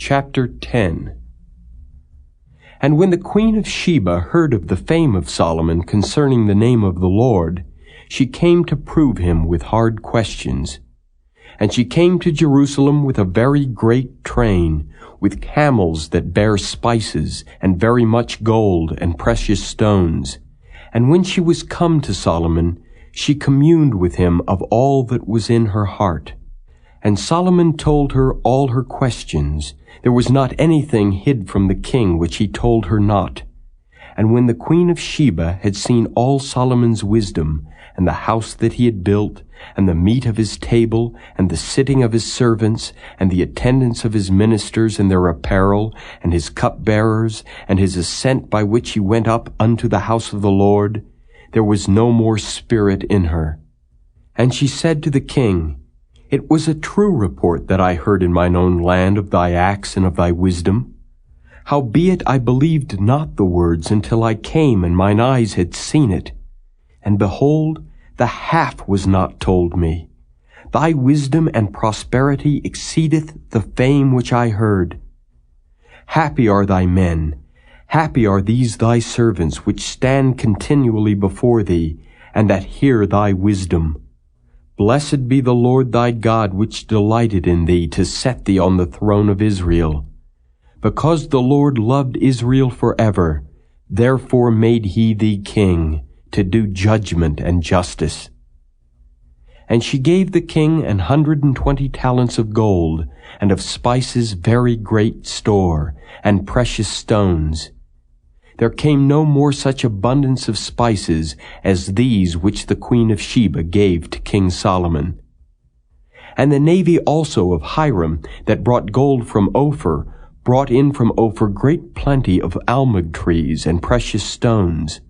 Chapter 10. And when the queen of Sheba heard of the fame of Solomon concerning the name of the Lord, she came to prove him with hard questions. And she came to Jerusalem with a very great train, with camels that bear spices, and very much gold, and precious stones. And when she was come to Solomon, she communed with him of all that was in her heart. And Solomon told her all her questions. There was not anything hid from the king which he told her not. And when the queen of Sheba had seen all Solomon's wisdom, and the house that he had built, and the meat of his table, and the sitting of his servants, and the attendance of his ministers and their apparel, and his cupbearers, and his ascent by which he went up unto the house of the Lord, there was no more spirit in her. And she said to the king, It was a true report that I heard in mine own land of thy acts and of thy wisdom. Howbeit I believed not the words until I came and mine eyes had seen it. And behold, the half was not told me. Thy wisdom and prosperity exceedeth the fame which I heard. Happy are thy men, happy are these thy servants which stand continually before thee, and that hear thy wisdom. Blessed be the Lord thy God, which delighted in thee to set thee on the throne of Israel. Because the Lord loved Israel forever, therefore made he thee king, to do judgment and justice. And she gave the king 120 talents of gold, and of spices very great store, and precious stones. There came no more such abundance of spices as these which the queen of Sheba gave to King Solomon. And the navy also of Hiram, that brought gold from Ophir, brought in from Ophir great plenty of almug trees and precious stones.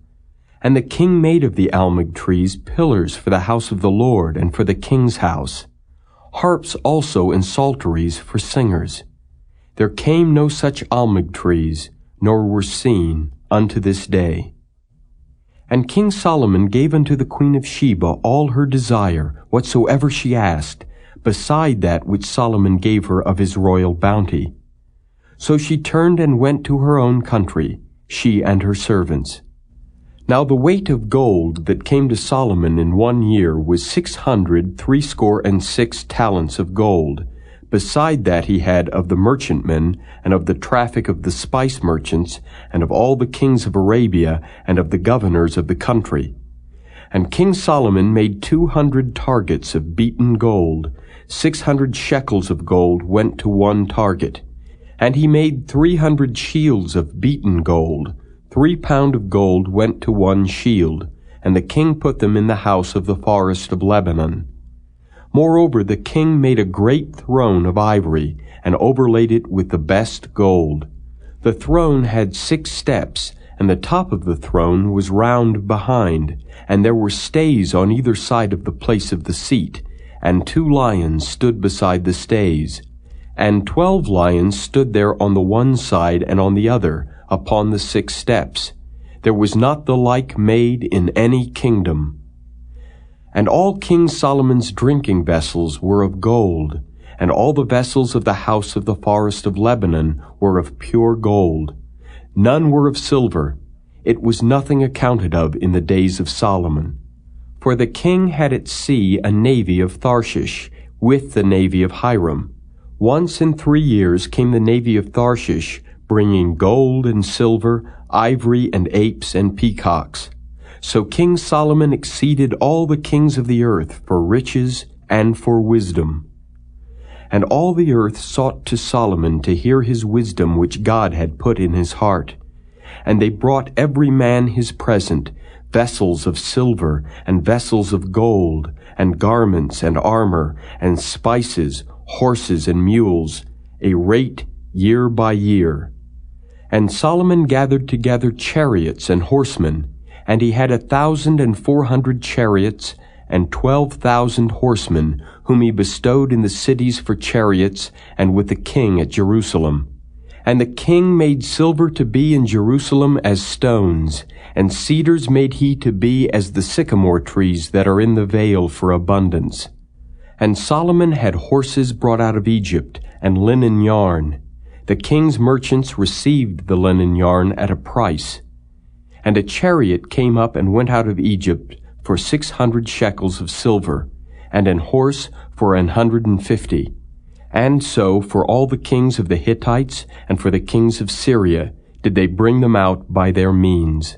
And the king made of the almug trees pillars for the house of the Lord and for the king's house, harps also and psalteries for singers. There came no such almug trees, nor were seen unto this day. And King Solomon gave unto the queen of Sheba all her desire, whatsoever she asked, beside that which Solomon gave her of his royal bounty. So she turned and went to her own country, she and her servants. Now the weight of gold that came to Solomon in 1 year was 666 talents of gold, beside that he had of the merchantmen, and of the traffic of the spice merchants, and of all the kings of Arabia, and of the governors of the country. And King Solomon made 200 targets of beaten gold. 600 shekels of gold went to one target. And he made 300 shields of beaten gold. 3 pound of gold went to one shield, and the king put them in the house of the forest of Lebanon. Moreover, the king made a great throne of ivory, and overlaid it with the best gold. The throne had 6 steps, and the top of the throne was round behind, and there were stays on either side of the place of the seat, and 2 lions stood beside the stays. And 12 lions stood there on the one side and on the other, upon the 6 steps. There was not the like made in any kingdom. And all King Solomon's drinking vessels were of gold, and all the vessels of the house of the forest of Lebanon were of pure gold. None were of silver. It was nothing accounted of in the days of Solomon. For the king had at sea a navy of Tarshish, with the navy of Hiram. Once in 3 years came the navy of Tarshish, bringing gold and silver, ivory and apes and peacocks. So King Solomon exceeded all the kings of the earth for riches and for wisdom. And all the earth sought to Solomon to hear his wisdom which God had put in his heart. And they brought every man his present, vessels of silver, and vessels of gold, and garments, and armor, and spices, horses, and mules, a rate year by year. And Solomon gathered together chariots and horsemen, and he had 1,400 chariots, and 12,000 horsemen, whom he bestowed in the cities for chariots, and with the king at Jerusalem. And the king made silver to be in Jerusalem as stones, and cedars made he to be as the sycamore trees that are in the vale for abundance. And Solomon had horses brought out of Egypt, and linen yarn. The king's merchants received the linen yarn at a price. And a chariot came up and went out of Egypt for 600 shekels of silver, and an horse for 150. And so for all the kings of the Hittites and for the kings of Syria did they bring them out by their means.